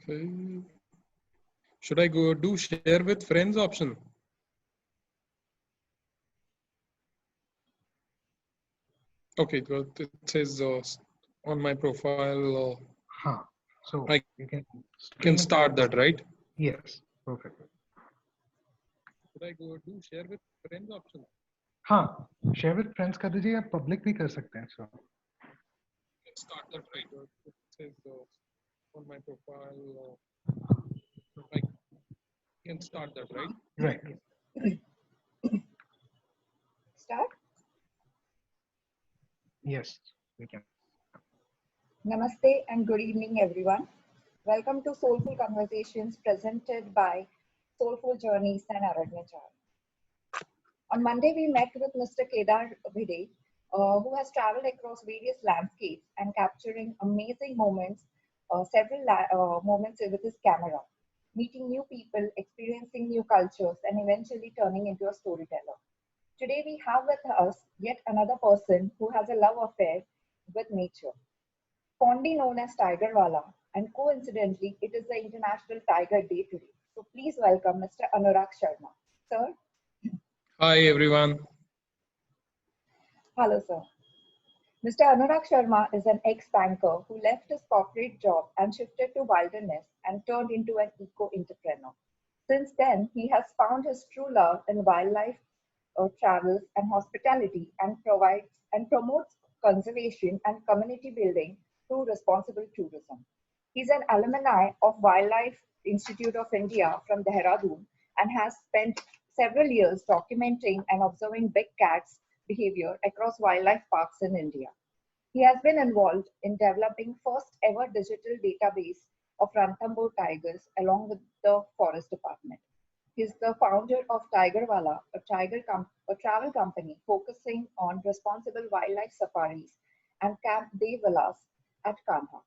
Okay. Should I go do share with friends option? Okay, good. It says on my profile. So I you can start that, right? Yes, perfect. Should I go do share with friends option? Share with friends कर दीजिए या public भी कर सकते हैं sir. Start that, right? It says on my profile. I can start that, right? Right. Start? Yes, we can. Namaste and good evening, everyone. Welcome to Soulful Conversations presented by Soulful Journeys and Aradnachar. On Monday, we met with Mr. Kedar Bhide, who has traveled across various landscapes and capturing amazing moments, several moments with his camera, meeting new people, experiencing new cultures, and eventually turning into a storyteller. Today, we have with us yet another person who has a love affair with nature. Fondly known as Tigerwala, and coincidentally, it is the International Tiger Day today. So please welcome Mr. Anurag Sharma. Sir? Hi, everyone. Hello, sir. Mr. Anurag Sharma is an ex-banker who left his corporate job and shifted to wilderness and turned into an eco-entrepreneur. Since then, he has found his true love in wildlife travels and hospitality and promotes conservation and community building through responsible tourism. He's an alumni of Wildlife Institute of India from Dehradun and has spent several years documenting and observing big cats' behavior across wildlife parks in India. He has been involved in developing first ever digital database of Ranthambore tigers along with the Forest Department. He is the founder of Tigerwala, a travel company focusing on responsible wildlife safaris, and Camp Devalas at Kanha.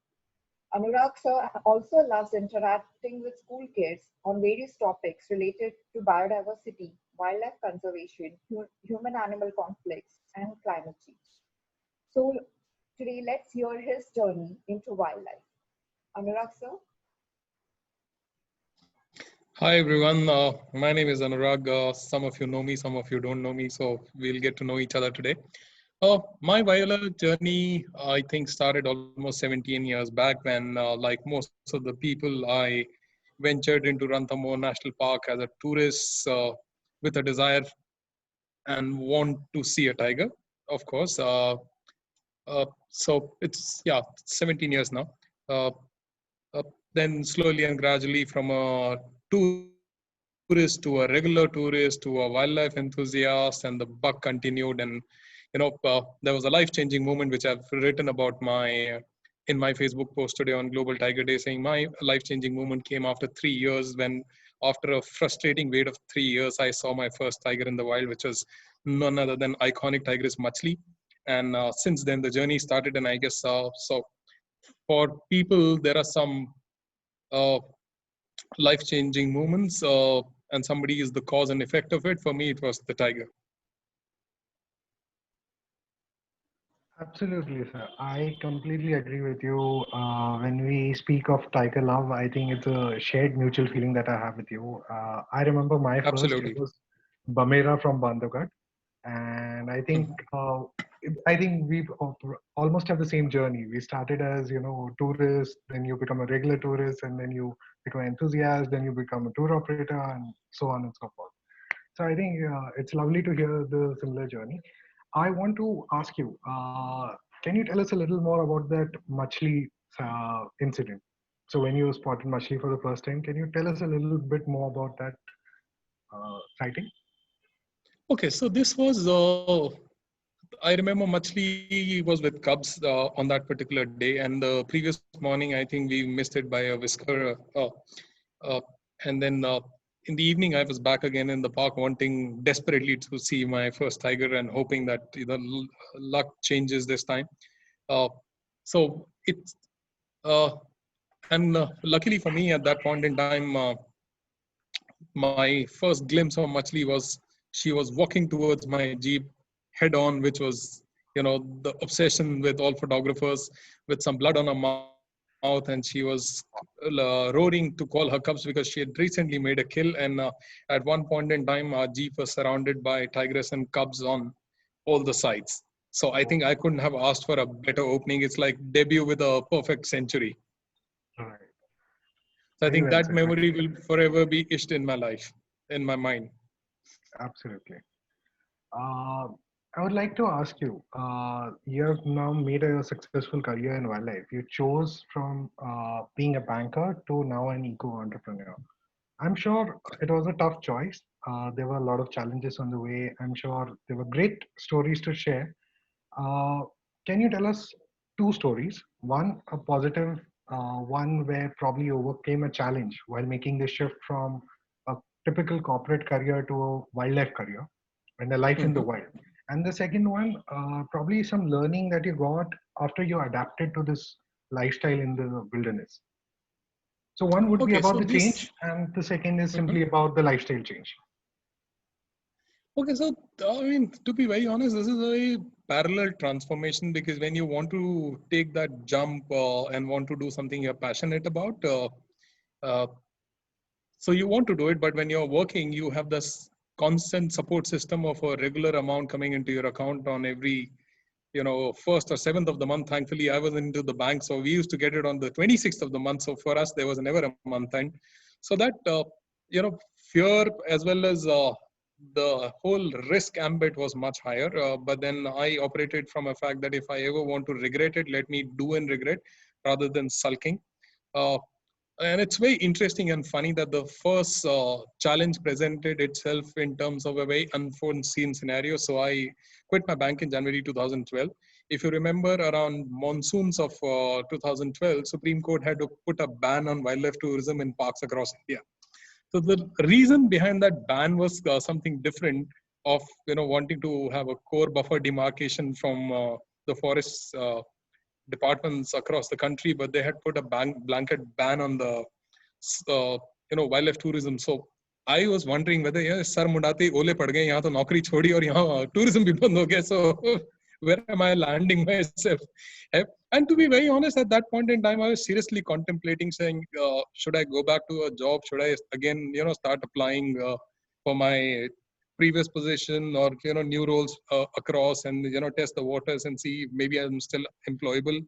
Anurag sir also loves interacting with school kids on various topics related to biodiversity, wildlife conservation, human-animal conflicts, and climate change. So today, let's hear his journey into wildlife. Anurag sir? Hi, everyone. My name is Anurag. Some of you know me, some of you don't know me, so we'll get to know each other today. My wildlife journey, I think, started almost 17 years back when, like most of the people, I ventured into Ranthambore National Park as a tourist with a desire and want to see a tiger, of course. So it's, 17 years now. Uh, then slowly and gradually from a tourist to a regular tourist to a wildlife enthusiast, and the buck continued. And there was a life-changing moment which I've written about in my Facebook post today on Global Tiger Day, saying my life-changing moment came after 3 years when, after a frustrating wait of 3 years, I saw my first tiger in the wild, which was none other than iconic Tigris Machli. And since then, the journey started, and I guess so. For people, there are some uh, life-changing moments, and somebody is the cause and effect of it. For me, it was the tiger. Absolutely, sir. I completely agree with you. When we speak of tiger love, I think it's a shared mutual feeling that I have with you. I remember my first, Absolutely. it was Bamera from Bandhavgarh. And I think I think we almost have the same journey. We started as, tourists, then you become a regular tourist, and then you become an enthusiast, then you become a tour operator, and so on and so forth. So I think it's lovely to hear the similar journey. I want to ask you, can you tell us a little more about that Machli incident? So when you spotted Machli for the first time, can you tell us a little bit more about that sighting? Okay, so this was, I remember Machli was with cubs on that particular day, and the previous morning, I think we missed it by a whisker. Uh, and then in the evening, I was back again in the park, wanting desperately to see my first tiger and hoping that luck changes this time. So it's, and luckily for me at that point in time, my first glimpse of Machli was she was walking towards my Jeep head on, which was, the obsession with all photographers, with some blood on her mouth. And she was roaring to call her cubs because she had recently made a kill. And at one point in time, our Jeep was surrounded by tigress and cubs on all the sides. So I think I couldn't have asked for a better opening. It's like debut with a perfect century. Right. So I Very think well that said. memory will forever be etched in my life, in my mind. Absolutely. I would like to ask you, you have now made a successful career in wildlife. You chose from being a banker to now an eco entrepreneur. I'm sure it was a tough choice. There were a lot of challenges on the way. I'm sure there were great stories to share. Uh, can you tell us two stories? One, a positive one where probably you overcame a challenge while making the shift from a typical corporate career to a wildlife career and a life in the Mhm. wild. And the second one, probably some learning that you got after you adapted to this lifestyle in the wilderness. So one would be Okay, about so the this. change, and the second is Mhm. simply about the lifestyle change. Okay, so I mean, to be very honest, this is a parallel transformation because when you want to take that jump and want to do something you're passionate about, uh, so you want to do it, but when you're working, you have this constant support system of a regular amount coming into your account on every, first or seventh of the month. Thankfully, I was into the bank, so we used to get it on the 26th of the month. So for us, there was never a month end. So that, fear as well as the whole risk ambit was much higher. But then I operated from a fact that if I ever want to regret it, let me do and regret rather than sulking. Uh, and it's very interesting and funny that the first challenge presented itself in terms of a very unforeseen scenario. So I quit my bank in January 2012. If you remember, around monsoons of 2012, Supreme Court had to put a ban on wildlife tourism in parks across India. So the reason behind that ban was something different of wanting to have a core buffer demarcation from the forests departments across the country, but they had put a blanket ban on the wildlife tourism. So I was wondering whether sir mundate ole pad gaye yahan to naukri chhodi aur yahan tourism bhi band ho gaya. So where am I landing myself? And to be very honest, at that point in time, I was seriously contemplating saying, should I go back to a job? Should I again, start applying for my previous position or new roles across and test the waters and see maybe I'm still employable.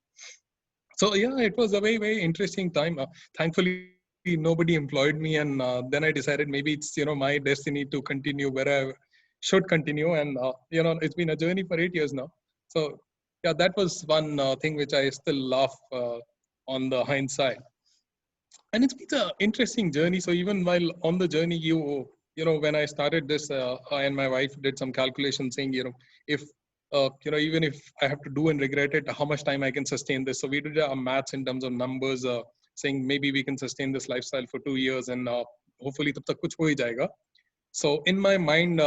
So yeah, it was a very, very interesting time. Thankfully, nobody employed me, and then I decided maybe it's my destiny to continue where I should continue, and it's been a journey for 8 years now. So yeah, that was one thing which I still laugh on the hindsight, and it's been an interesting journey. So even while on the journey, when I started this, I and my wife did some calculations saying, if even if I have to do and regret it, how much time I can sustain this. So we did our maths in terms of numbers, saying maybe we can sustain this lifestyle for 2 years, and hopefully tab tak kuch ho hi jayega. So in my mind,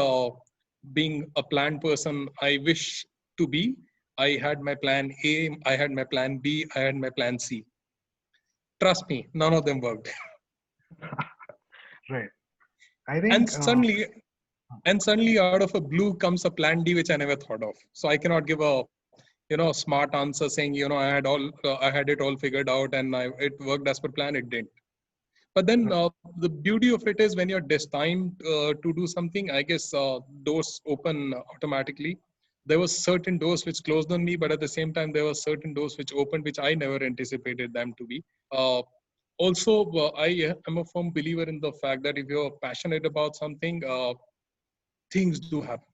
being a planned person, I wish to be. I had my plan A, I had my plan B, I had my plan C. Trust me, none of them worked. Right. I And think suddenly out of a blue comes a plan D, which I never thought of. So I cannot give a smart answer saying I had it all figured out and it worked as per plan. It didn't. But then the beauty of it is when you're destined to do something, I guess doors open automatically. there were certain doors which closed on me, but at the same time, there were certain doors which opened, which I never anticipated them to be. Also, I am a firm believer in the fact that if you're passionate about something, things do happen.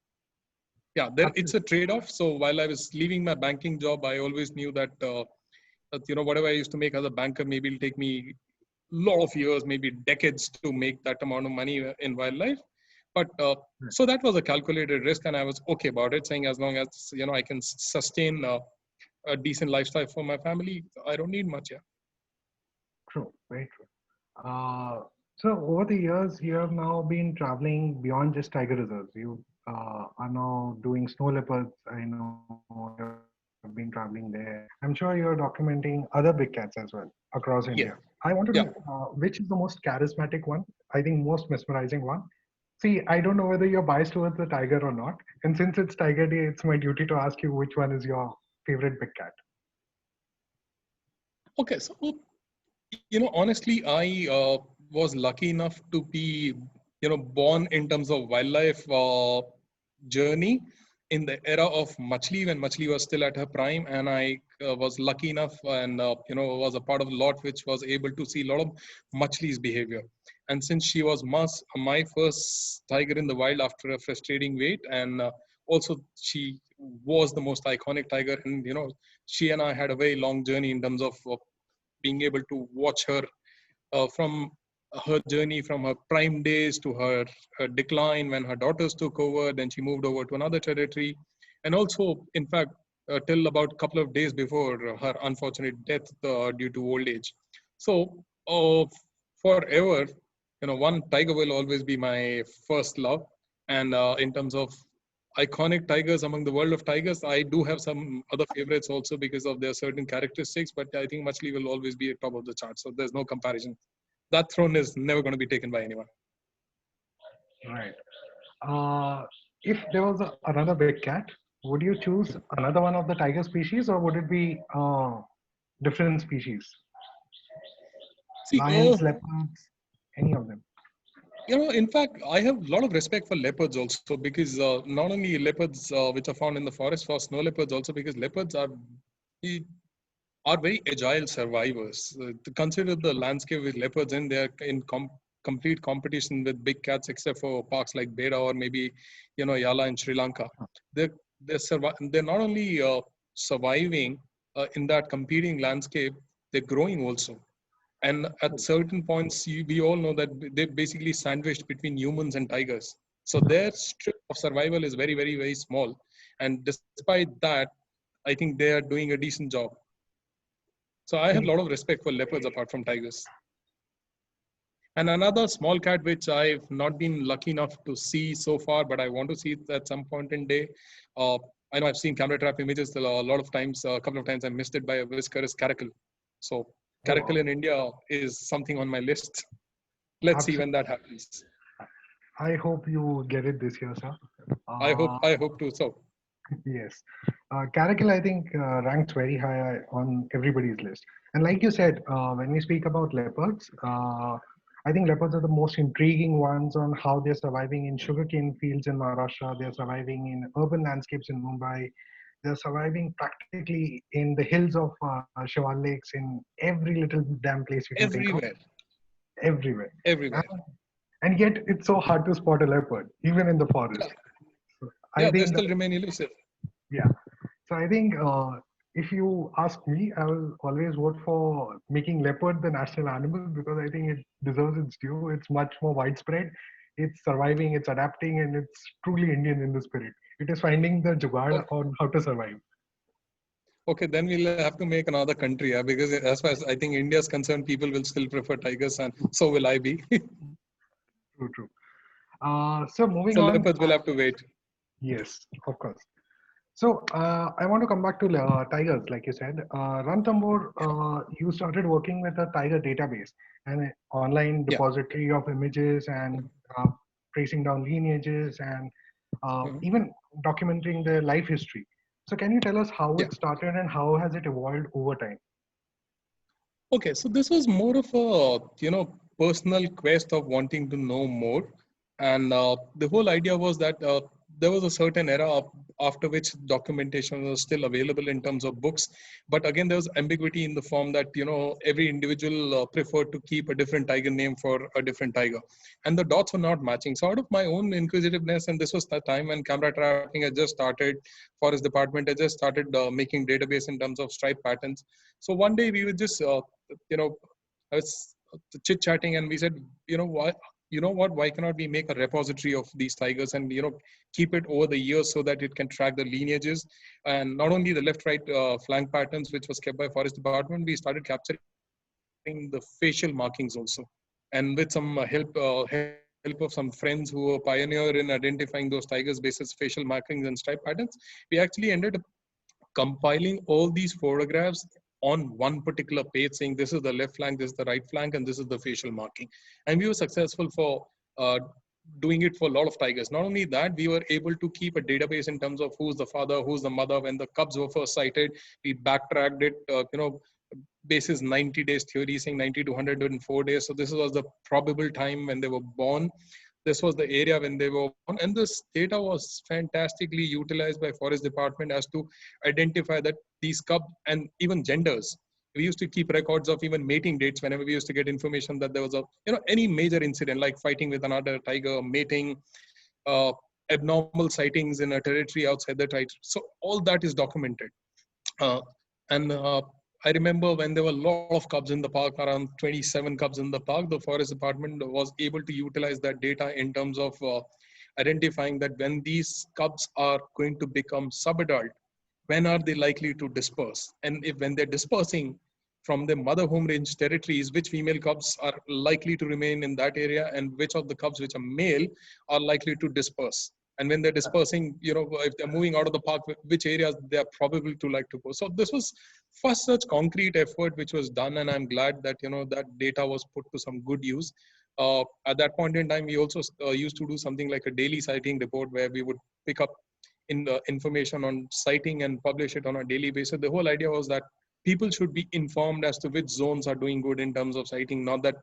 Yeah, it's a trade-off. So while I was leaving my banking job, I always knew that, whatever I used to make as a banker, maybe it'll take me lot of years, maybe decades to make that amount of money in wildlife. But so that was a calculated risk, and I was okay about it, saying as long as I can sustain a decent lifestyle for my family, I don't need much. Yeah. True, very true. So over the years, you have now been traveling beyond just tiger reserves. You are now doing snow leopards. I know you've been traveling there. I'm sure you're documenting other big cats as well across India. I want to know which is the most charismatic one. I think most mesmerizing one. See, I don't know whether you're biased towards the tiger or not. And since it's Tiger Day, it's my duty to ask you which one is your favorite big cat. Okay, so honestly, I was lucky enough to be born in terms of wildlife journey in the era of Machli, when Machli was still at her prime, and I was lucky enough and was a part of a lot which was able to see a lot of Machli's behavior. And since she was my first tiger in the wild after a frustrating wait, and also she was the most iconic tiger, and she and I had a very long journey in terms of being able to watch her from her journey from her prime days to her decline when her daughters took over. Then she moved over to another territory, and also, in fact, till about a couple of days before her unfortunate death due to old age. So forever, one tiger will always be my first love. And in terms of iconic tigers among the world of tigers, I do have some other favorites also because of their certain characteristics, but I think Machli will always be at top of the chart. So there's no comparison. That throne is never going to be taken by anyone. Right. If there was another big cat, would you choose another one of the tiger species, or would it be different species? See, Lions, leopards, any of them? In fact, I have a lot of respect for leopards also, because not only leopards which are found in the forest, for snow leopards also, because leopards are very agile survivors. To consider the landscape with leopards in, they are in complete competition with big cats, except for parks like Beda or maybe Yala in Sri Lanka. They're not only surviving in that competing landscape, they're growing also. And at certain points, we all know that they're basically sandwiched between humans and tigers. So their strip of survival is very, very, very small. And despite that, I think they are doing a decent job. So I have a lot of respect for leopards apart from tigers. And another small cat which I've not been lucky enough to see so far, but I want to see it at some point in day. I know I've seen camera trap images a lot of times. A couple of times I missed it by a whisker, is caracal. So caracal in India is something on my list. Let's see when that happens. I hope you get it this year, sir. I hope to. So yes, caracal I think ranks very high on everybody's list. And like you said, when we speak about leopards, I think leopards are the most intriguing ones on how they're surviving in sugarcane fields in Maharashtra. They're surviving in urban landscapes in Mumbai. They're surviving practically in the hills of Shival Lakes, in every little damn place you can think of. Everywhere. And yet it's so hard to spot a leopard, even in the forest. So I think they still remain elusive. Yeah. So I think if you ask me, I will always vote for making leopard the national animal, because I think it deserves its due. It's much more widespread. It's surviving, it's adapting, and it's truly Indian in the spirit. It is finding the jugaad on how to survive. Okay, then we'll have to make another country, because as far as I think India is concerned, people will still prefer tigers, and so will I be. True. So moving on. Leopards will have to wait. Yes, of course. So I want to come back to tigers, like you said. Ranthambore, you started working with a tiger database, an online depository of images, and tracing down lineages, and even documenting their life history. So can you tell us how it started and how has it evolved over time? Okay, so this was more of a personal quest of wanting to know more, and the whole idea was that there was a certain era after which documentation was still available in terms of books. But again, there was ambiguity in the form that, every individual preferred to keep a different tiger name for a different tiger. And the dots were not matching. So out of my own inquisitiveness, and this was the time when camera tracking had just started, Forest Department had just started making database in terms of stripe patterns. So one day we were just, I was chit-chatting and we said, why cannot we make a repository of these tigers and, keep it over the years so that it can track the lineages and not only the left-right flank patterns, which was kept by Forest Department, we started capturing the facial markings also. And with some help of some friends who were pioneer in identifying those tigers basis facial markings and stripe patterns, we actually ended up compiling all these photographs on one particular page saying this is the left flank, this is the right flank, and this is the facial marking. And we were successful for doing it for a lot of tigers. Not only that, we were able to keep a database in terms of who's the father, who's the mother. When the cubs were first sighted, we backtracked it, basis 90 days theory saying 90 to 104 days. So this was the probable time when they were born. This was the area when they were born. And this data was fantastically utilized by Forest Department as to identify that these cubs and even genders. We used to keep records of even mating dates whenever we used to get information that there was any major incident like fighting with another tiger, mating, abnormal sightings in a territory outside the territory. So all that is documented. I remember when there were a lot of cubs in the park, around 27 cubs in the park, the Forest Department was able to utilize that data in terms of identifying that when these cubs are going to become subadult, when are they likely to disperse? And if when they're dispersing from the mother home range territories, which female cubs are likely to remain in that area and which of the cubs which are male are likely to disperse. And when they're dispersing, if they're moving out of the park, which areas they are probable to like to go. So this was first such concrete effort which was done. And I'm glad that, that data was put to some good use. At that point in time, we also used to do something like a daily sighting report where we would pick up in the information on sighting and publish it on a daily basis. The whole idea was that people should be informed as to which zones are doing good in terms of sighting, not that,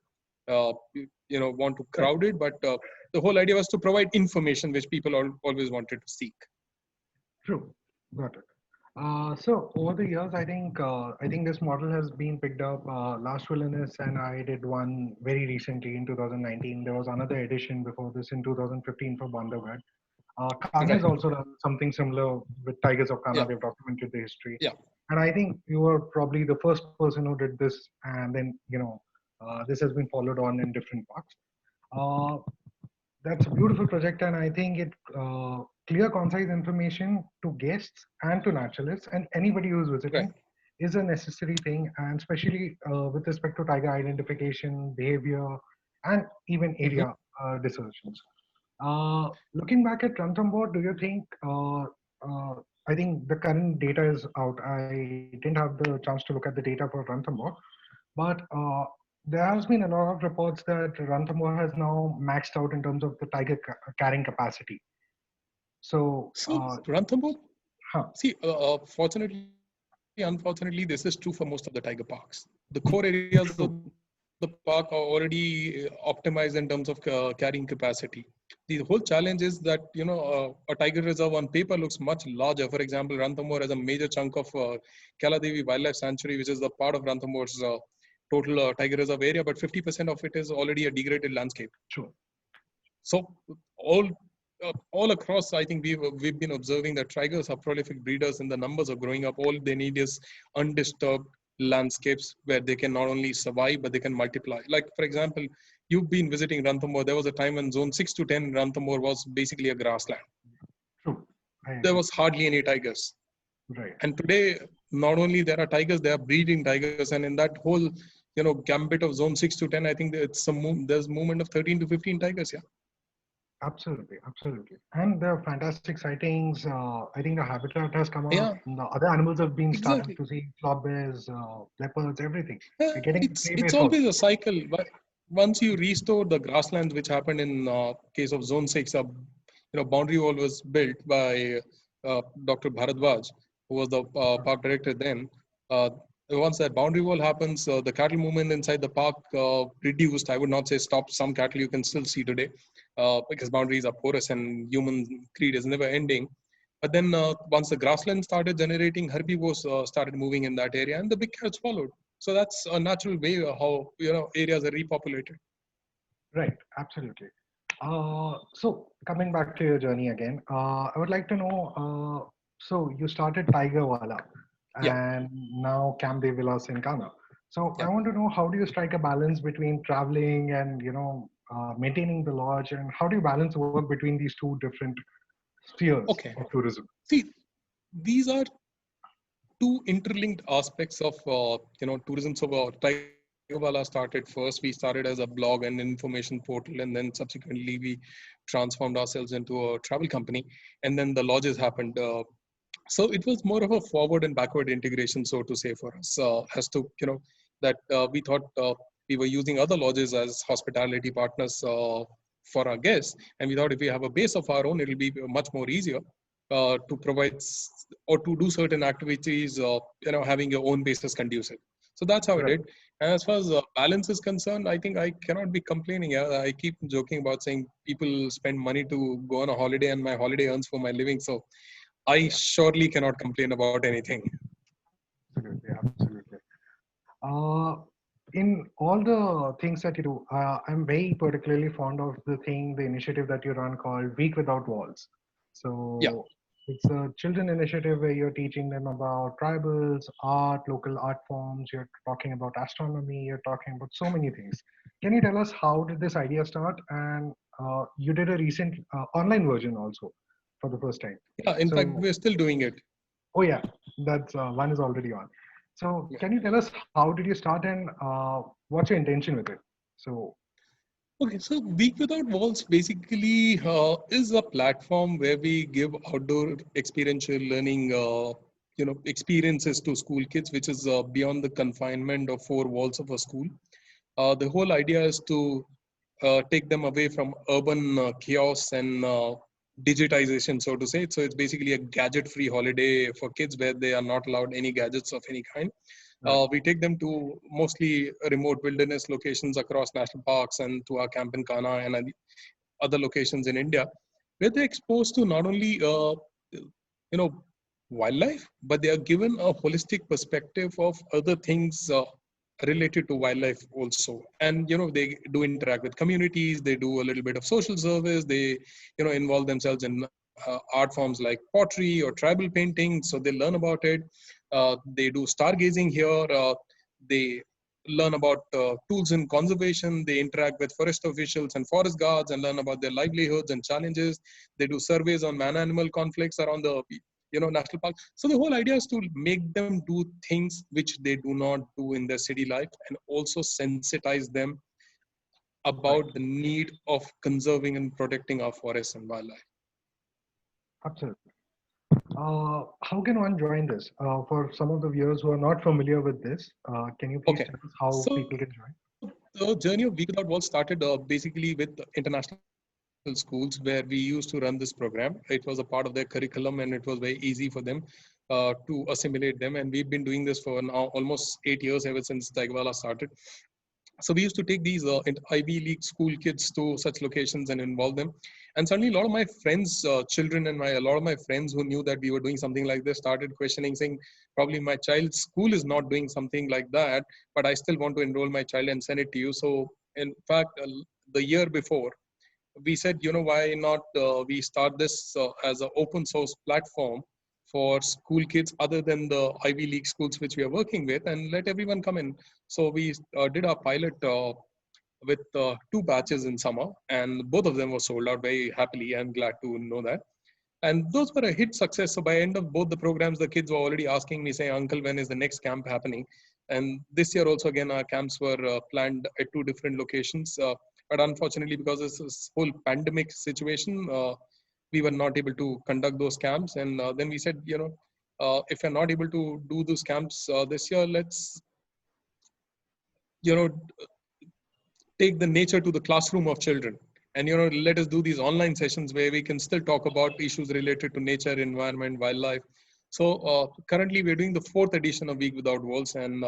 want to crowd it, but the whole idea was to provide information which people always wanted to seek. True, got it. So over the years, I think this model has been picked up. Last Wilderness and I did one very recently in 2019. There was another edition before this in 2015 for Bandhavgarh. Kana has also done something similar with Tigers of Kana. Yeah. They've documented the history. Yeah. And I think you were probably the first person who did this, and then this has been followed on in different parks. That's a beautiful project, and I think it clear, concise information to guests and to naturalists and anybody who's visiting is a necessary thing, and especially with respect to tiger identification, behavior, and even area dispersions. Looking back at Ranthambore, do you think? I think the current data is out. I didn't have the chance to look at the data for Ranthambore, but there has been a lot of reports that Ranthambore has now maxed out in terms of the tiger carrying capacity. So Ranthambore, fortunately, unfortunately, this is true for most of the tiger parks. The core areas of the park are already optimized in terms of carrying capacity. The whole challenge is that, a tiger reserve on paper looks much larger. For example, Ranthambore has a major chunk of Kaladevi Wildlife Sanctuary, which is the part of Ranthambore's total tiger reserve area, but 50% of it is already a degraded landscape. True. So all across, I think we've been observing that tigers are prolific breeders and the numbers are growing up. All they need is undisturbed landscapes where they can not only survive, but they can multiply. Like, for example, you've been visiting Ranthambore. There was a time when zone 6 to 10 in Ranthambore was basically a grassland. True. There was hardly any tigers. Right. And today, not only there are tigers, there are breeding tigers. And in that whole, gambit of zone 6 to 10, I think there's movement of 13 to 15 tigers, yeah. Absolutely, absolutely. And the fantastic sightings. I think the habitat has come up. Yeah. The other animals have been starting to see cloth bears, leopards, everything. It's always a cycle. But once you restore the grasslands, which happened in case of zone 6, boundary wall was built by Dr. Bharadwaj, who was the park director then. Once that boundary wall happens, the cattle movement inside the park reduced. I would not say stopped. Some cattle you can still see today. because boundaries are porous and human greed is never ending. But then once the grassland started generating, herbivores started moving in that area, and the big cats followed. So that's a natural way how areas are repopulated. Right, absolutely. So coming back to your journey again, I would like to know. So you started Tiger Wala, Yeah. and now Camp de Villas in Ghana. So I Yeah. want to know, how do you strike a balance between traveling and maintaining the lodge, and how do you balance the work between these two different spheres Okay. of tourism? See, these are two interlinked aspects of tourism. So Tiger Wala started first. We started as a blog and information portal, and then subsequently we transformed ourselves into a travel company, and then the lodges happened. So it was more of a forward and backward integration, so to say, for us, as to that we thought we were using other lodges as hospitality partners for our guests, and we thought if we have a base of our own, it'll be much more easier to provide or to do certain activities, having your own basis conducive. So that's how I Right. did. And as far as balance is concerned, I think I cannot be complaining. I keep joking about saying people spend money to go on a holiday, and my holiday earns for my living. So I surely cannot complain about anything. Absolutely, absolutely. Uh, in all the things that you do, I'm very particularly fond of the initiative that you run called Week Without Walls. Yeah. So it's a children initiative where you're teaching them about tribals, art, local art forms. You're talking about astronomy. You're talking about so many things. Can you tell us how did this idea start? And you did a recent online version also for the first time. Yeah. In fact, So, we're still doing it. oh yeah, that's one is already on. So Yeah. can you tell us how did you start and what's your intention with it? So Okay, so Week Without Walls basically is a platform where we give outdoor experiential learning, experiences to school kids, which is beyond the confinement of four walls of a school. The whole idea is to take them away from urban chaos and digitization, so to say. So it's basically a gadget-free holiday for kids where they are not allowed any gadgets of any kind. We take them to mostly remote wilderness locations across national parks and to our camp in Kana and other locations in India, where they're exposed to not only wildlife, but they are given a holistic perspective of other things related to wildlife also. And they do interact with communities. They do a little bit of social service. They involve themselves in art forms like pottery or tribal painting. So they learn about it. They do stargazing here. They learn about tools in conservation. They interact with forest officials and forest guards and learn about their livelihoods and challenges. They do surveys on man-animal conflicts around the national park. So the whole idea is to make them do things which they do not do in their city life, and also sensitize them right, about the need of conserving and protecting our forests and wildlife. absolutely. How can one join this? For some of the viewers who are not familiar with this, can you please Okay, tell us how so people can join? the journey of Week Without Walls started basically with international schools where we used to run this program. It was a part of their curriculum, and it was very easy for them to assimilate them. And we've been doing this for now almost 8 years, ever since Tiger Wala started. So we used to take these Ivy League school kids to such locations and involve them. And suddenly, a lot of my friends, children, and a lot of my friends who knew that we were doing something like this started questioning, saying, "Probably my child's school is not doing something like that, but I still want to enroll my child and send it to you." So, in fact, the year before, we said, why not we start this as an open source platform for school kids other than the Ivy League schools which we are working with, and let everyone come in. So we did our pilot with two batches in summer, and both of them were sold out very happily. I'm glad to know that. And those were a hit success. So by end of both the programs, the kids were already asking me, saying, "Uncle, when is the next camp happening?" And this year also, again, our camps were planned at two different locations. But unfortunately, because of this whole pandemic situation, we were not able to conduct those camps. And then we said, if we're not able to do those camps this year, let's, you know, take the nature to the classroom of children. And let us do these online sessions where we can still talk about issues related to nature, environment, wildlife. So currently we're doing the 4th edition of Week Without Walls, and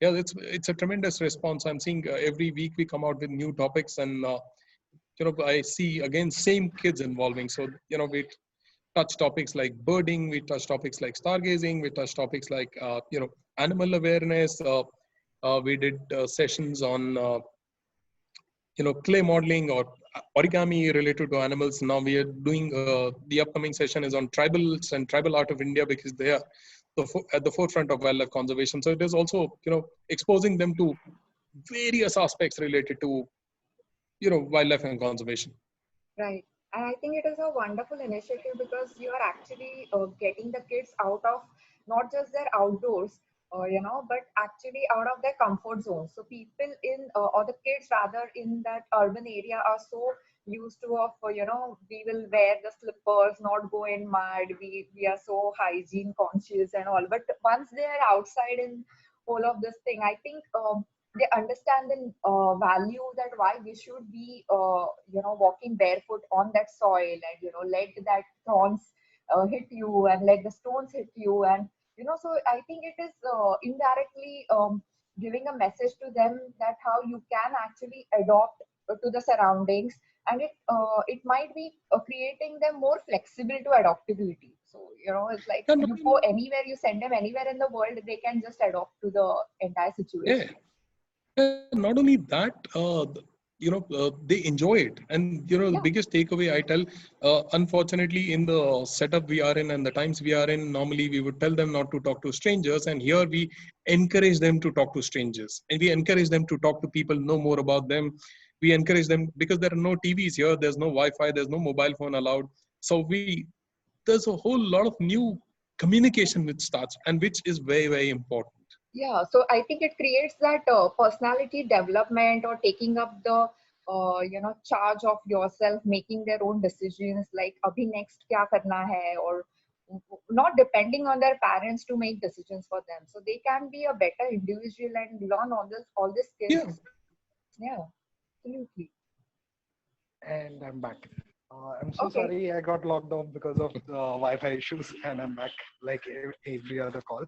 yeah, it's a tremendous response. I'm seeing every week we come out with new topics, and I see again same kids involving. So we touch topics like birding, we touch topics like stargazing, we touch topics like animal awareness. We did sessions on clay modeling or origami related to animals. Now we are doing the upcoming session is on tribals and tribal art of India, because they are at the forefront of wildlife conservation. So it is also exposing them to various aspects related to wildlife and conservation. Right. And I think it is a wonderful initiative because you are actually getting the kids out of not just their outdoors, but actually out of their comfort zone. So people or the kids rather in that urban area are so used to of, we will wear the slippers, not go in mud. We are so hygiene conscious and all. But once they are outside in all of this thing, I think they understand the value that why we should be walking barefoot on that soil, and let that thorns hit you and let the stones hit you, and so I think it is indirectly giving a message to them that how you can actually adopt to the surroundings, and it might be creating them more flexible to adaptability. So it's like And you go anywhere, you send them anywhere in the world, they can just adopt to the entire situation. not only that, they enjoy it. And the Yeah. biggest takeaway I tell, unfortunately, in the setup we are in and the times we are in, normally we would tell them not to talk to strangers, and here we encourage them to talk to strangers, and we encourage them to talk to people, know more about them. We encourage them because there are no TVs here, there's no Wi-Fi, there's no mobile phone allowed. So there's a whole lot of new communication which starts, and which is very, very important. Yeah, so I think it creates that personality development or taking up the charge of yourself, making their own decisions like abhi next kya karna hai, or not depending on their parents to make decisions for them. So they can be a better individual and learn all these Yeah. skills. Yeah, absolutely. And I'm back. I'm so Okay. sorry I got locked off because of the Wi-Fi issues, and I'm back like every other call.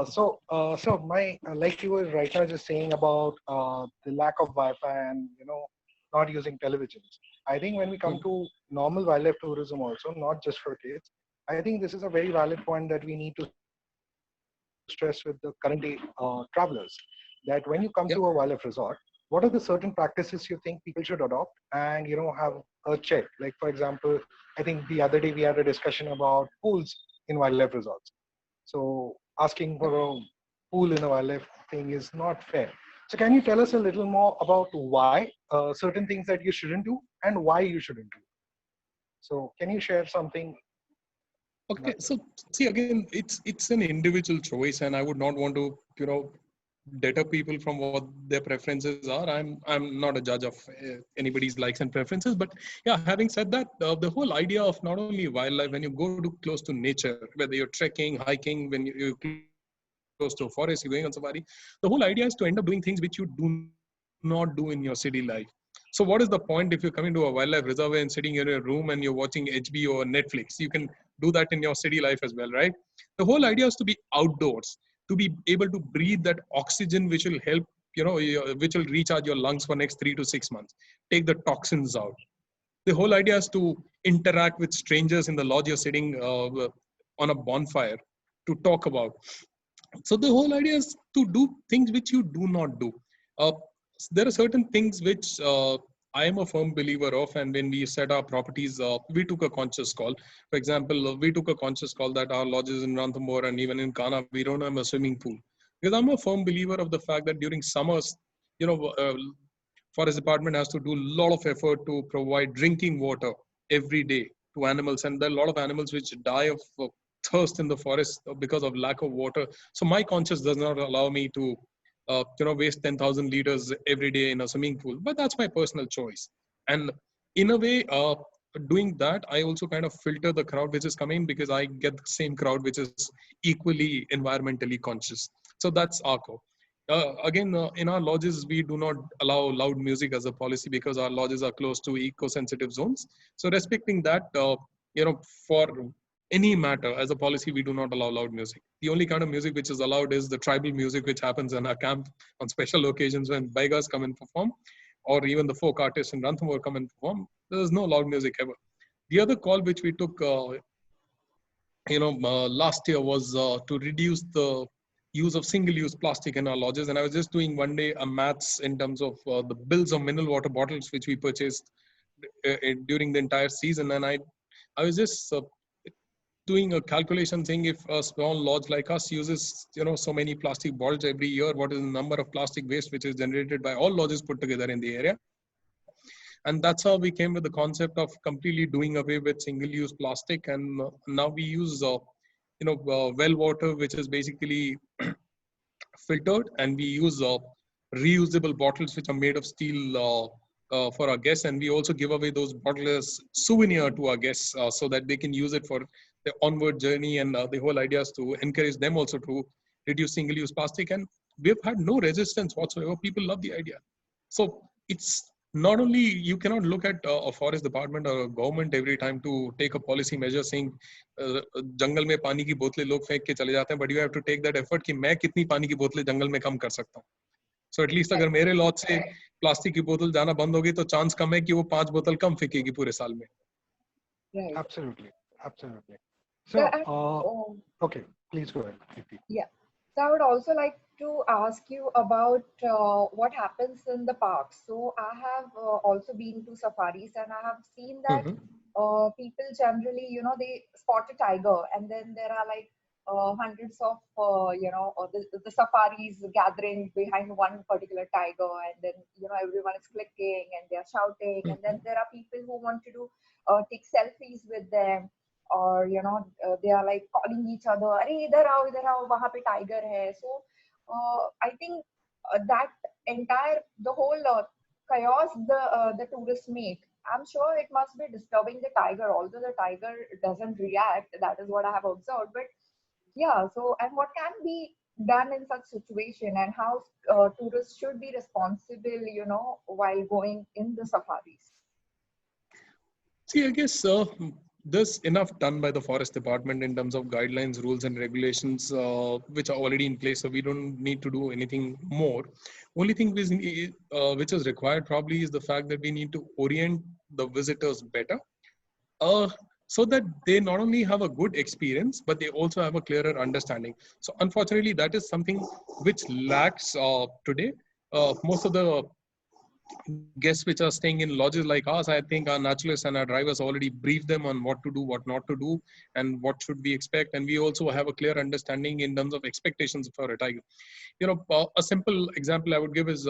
So my like you were right now just saying about the lack of Wi-Fi and not using televisions. I think when we come to normal wildlife tourism also, not just for kids, I think this is a very valid point that we need to stress with the current day travelers. That when you come Yep. to a wildlife resort, what are the certain practices you think people should adopt and have a check? Like for example, I think the other day we had a discussion about pools in wildlife resorts. So asking for a pool in a wildlife thing is not fair. So can you tell us a little more about why certain things that you shouldn't do and why you shouldn't do? So can you share something? Okay, so see again, it's an individual choice, and I would not want to deter people from what their preferences are. I'm not a judge of anybody's likes and preferences, but yeah, having said that, the whole idea of not only wildlife, when you go to close to nature, whether you're trekking, hiking, when you're close to a forest, you're going on safari, the whole idea is to end up doing things which you do not do in your city life. So what is the point if you're coming to a wildlife reserve and sitting in a room and you're watching HBO or Netflix? You can do that in your city life as well, right? The whole idea is to be outdoors, to be able to breathe that oxygen which will help, which will recharge your lungs for next 3 to 6 months, take the toxins out. The whole idea is to interact with strangers in the lodge you're sitting on a bonfire to talk about. So the whole idea is to do things which you do not do. Uh, there are certain things which I am a firm believer of, and when we set our properties, we took a conscious call. For example, we took a conscious call that our lodges in Ranthambore and even in Kana, we don't have a swimming pool. Because I'm a firm believer of the fact that during summers, forest department has to do a lot of effort to provide drinking water every day to animals, and there are a lot of animals which die of thirst in the forest because of lack of water. So my conscience does not allow me to waste 10,000 liters every day in a swimming pool, but that's my personal choice. And in a way, doing that, I also kind of filter the crowd which is coming, because I get the same crowd which is equally environmentally conscious. So that's our core. Again, in our lodges, we do not allow loud music as a policy because our lodges are close to eco-sensitive zones. So respecting that, for any matter, as a policy, we do not allow loud music. The only kind of music which is allowed is the tribal music, which happens in our camp on special occasions when Baigas come and perform. or even the folk artists in Ranthambore come and perform, there's no loud music ever. The other call which we took, last year was to reduce the use of single-use plastic in our lodges. And I was just doing one day a maths in terms of the bills of mineral water bottles which we purchased during the entire season. And I was just doing a calculation saying if a small lodge like us uses so many plastic bottles every year, what is the number of plastic waste which is generated by all lodges put together in the area. And that's how we came with the concept of completely doing away with single-use plastic. And now we use well water, which is basically filtered, and we use reusable bottles which are made of steel for our guests. And we also give away those bottles as souvenir to our guests so that they can use it for the onward journey. And the whole idea is to encourage them also to reduce single-use plastic. And we've had no resistance whatsoever. People love the idea. So it's not only you cannot look at a forest department or a government every time to take a policy measure saying जंगल में पानी की बोतलें लोग फेंक के चले जाते हैं, but you have to take that effort कि मैं कितनी पानी की बोतलें जंगल में कम कर सकता हूँ. So at least अगर मेरे लॉज से प्लास्टिक की बोतल जाना बंद होगी तो चांस कम है कि वो 5 बोतल कम फेंकेगी पूरे साल में. Right. Absolutely. So, okay, please go ahead. Yeah. So I would also like to ask you about what happens in the parks. So I have also been to safaris, and I have seen that people generally, they spot a tiger, and then there are like hundreds of, the safaris gathering behind one particular tiger, and then, everyone is clicking and they're shouting, and then there are people who want to do take selfies with them. Or they are like calling each other, "Arey, idhar aao, wahan pe tiger hai." So I think that the whole chaos the tourists make, I'm sure it must be disturbing the tiger. Although the tiger doesn't react, that is what I have observed. But yeah, so and what can be done in such situation, and how tourists should be responsible, while going in the safaris? See, I guess there's enough done by the forest department in terms of guidelines, rules, and regulations which are already in place. So we don't need to do anything more. Only thing which is required probably is the fact that we need to orient the visitors better, so that they not only have a good experience, but they also have a clearer understanding. So unfortunately, that is something which lacks today. Most of the guests which are staying in lodges like ours, I think our naturalists and our drivers already brief them on what to do, what not to do, and what should we expect. And we also have a clear understanding in terms of expectations for a tiger. A simple example I would give is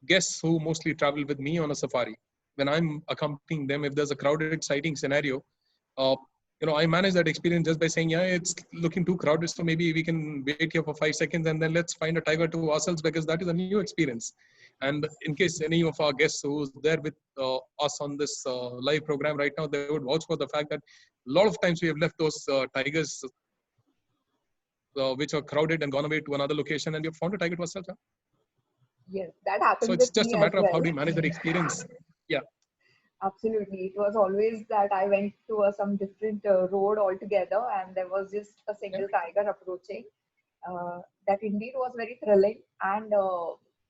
guests who mostly travel with me on a safari. When I'm accompanying them, if there's a crowded sighting scenario, I manage that experience just by saying, yeah, it's looking too crowded, so maybe we can wait here for 5 seconds and then let's find a tiger to ourselves, because that is a new experience. And in case any of our guests who's there with us on this live program right now, they would vouch for the fact that a lot of times we have left those tigers which are crowded and gone away to another location, and we have found a tiger to ourselves. Huh? Yes, that happens. So it's just a matter of how do we you manage that experience. Yeah. Absolutely. It was always that I went to some different road altogether, and there was just a single tiger approaching. That indeed was very thrilling and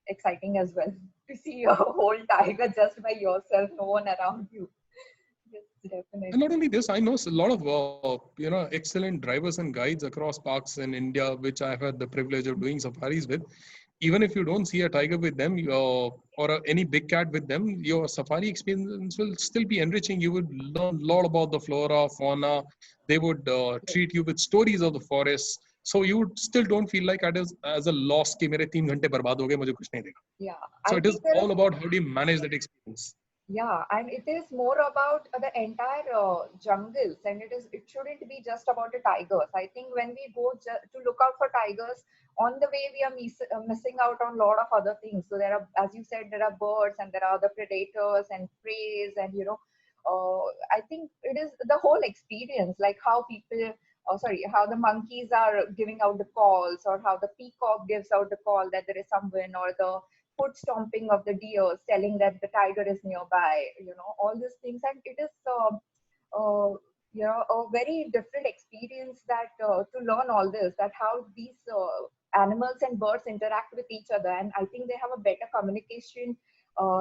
exciting as well, to see a whole tiger just by yourself, no one around you. Yes, definitely. And not only this, I know a lot of excellent drivers and guides across parks in India, which I've had the privilege of doing safaris with. Even if you don't see a tiger with them or any big cat with them, your safari experience will still be enriching. You would learn a lot about the flora, fauna. They would treat you with stories of the forest. So you still don't feel like as a loss कि मेरे 3 घंटे बर्बाद हो गए, मुझे कुछ नहीं देगा. Yeah. So it is all about how do you manage that experience. Yeah, and it is more about the entire jungles, and it shouldn't be just about the tigers. I think when we go to look out for tigers, on the way we are missing out on a lot of other things. So there are, as you said, there are birds and there are the predators and preys, and I think it is the whole experience, like how people, how the monkeys are giving out the calls, or how the peacock gives out the call that there is someone, or the foot stomping of the deer telling that the tiger is nearby, all these things. And it is a very different experience that to learn all this, that how these animals and birds interact with each other. And I think they have a better communication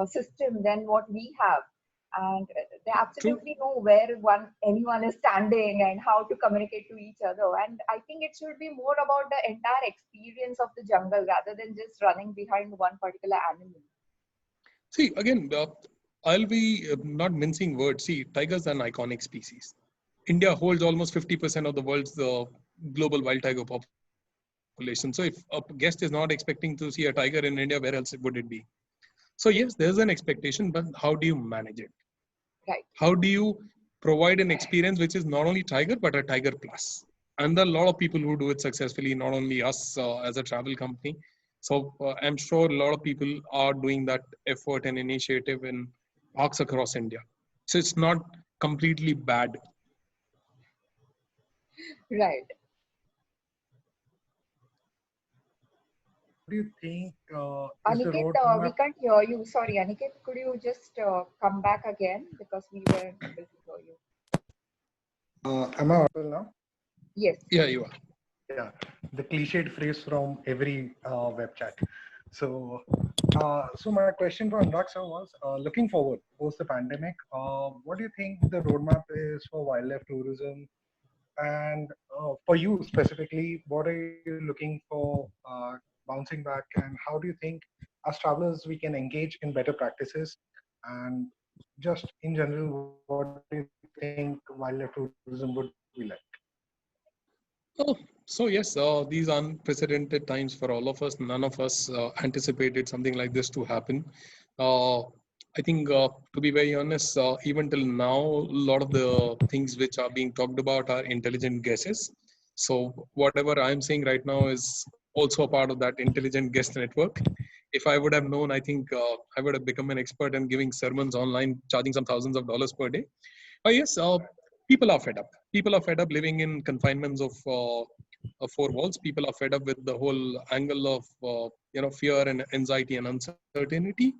system than what we have. And they True. absolutely know where anyone is standing and how to communicate to each other. And I think it should be more about the entire experience of the jungle rather than just running behind one particular animal. See, again, I'll be not mincing words. See, tigers are an iconic species. India holds almost 50% of the world's global wild tiger population. So if a guest is not expecting to see a tiger in India, where else would it be? So yes, there's an expectation, but how do you manage it? Right. How do you provide an experience which is not only tiger, but a tiger plus? And there are a lot of people who do it successfully, not only us as a travel company. So I'm sure a lot of people are doing that effort and initiative in parks across India. So it's not completely bad. Right. What do you think is the Aniket, we roadmap? can't hear you. Sorry, Aniket, could you just come back again because we weren't able to hear you? Am I audible now? Yes. Yeah, you are. Yeah, the cliched phrase from every web chat. So, so my question for Anurag sir was, looking forward post the pandemic, what do you think the roadmap is for wildlife tourism? And for you specifically, what are you looking for bouncing back? And how do you think, as travelers, we can engage in better practices? And just in general, what do you think wildlife tourism would be like? Oh, so yes, these unprecedented times for all of us. None of us anticipated something like this to happen. I think, to be very honest, even till now, a lot of the things which are being talked about are intelligent guesses. So whatever I'm saying right now is also a part of that intelligent guess network. If I would have known, I think I would have become an expert in giving sermons online, charging some thousands of dollars per day. Yes, people are fed up. People are fed up living in confinements of four walls. People are fed up with the whole angle of fear and anxiety and uncertainty.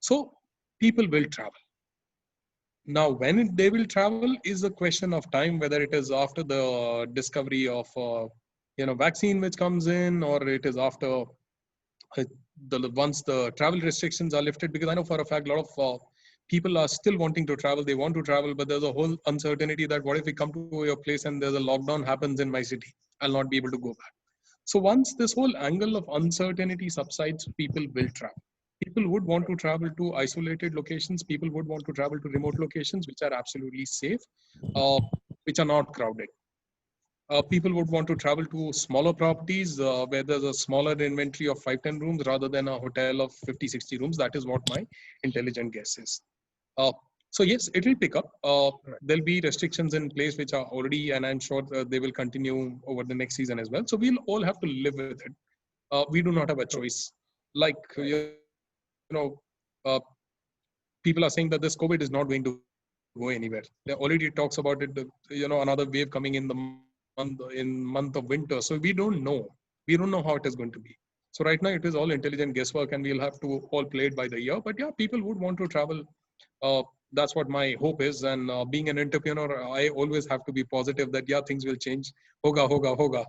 So people will travel. Now, when they will travel is a question of time, whether it is after the discovery of vaccine which comes in, or it is after once the travel restrictions are lifted. Because I know for a fact a lot of people are still wanting to travel. They want to travel, but there's a whole uncertainty that what if we come to your place and there's a lockdown happens in my city? I'll not be able to go back. So once this whole angle of uncertainty subsides, people will travel. People would want to travel to isolated locations. People would want to travel to remote locations, which are absolutely safe, which are not crowded. People would want to travel to smaller properties where there's a smaller inventory of 5-10 rooms rather than a hotel of 50-60 rooms. That is what my intelligent guess is. So yes, it will pick up. There'll be restrictions in place which are already, and I'm sure they will continue over the next season as well. So we'll all have to live with it. We do not have a choice. Like, people are saying that this COVID is not going to go anywhere. There already talks about it, another wave coming in the month of winter. So we don't know. We don't know how it is going to be. So right now it is all intelligent guesswork, and we'll have to all play it by the ear. But yeah, people would want to travel. That's what my hope is. And being an entrepreneur, I always have to be positive that yeah, things will change. Hoga, hoga, hoga.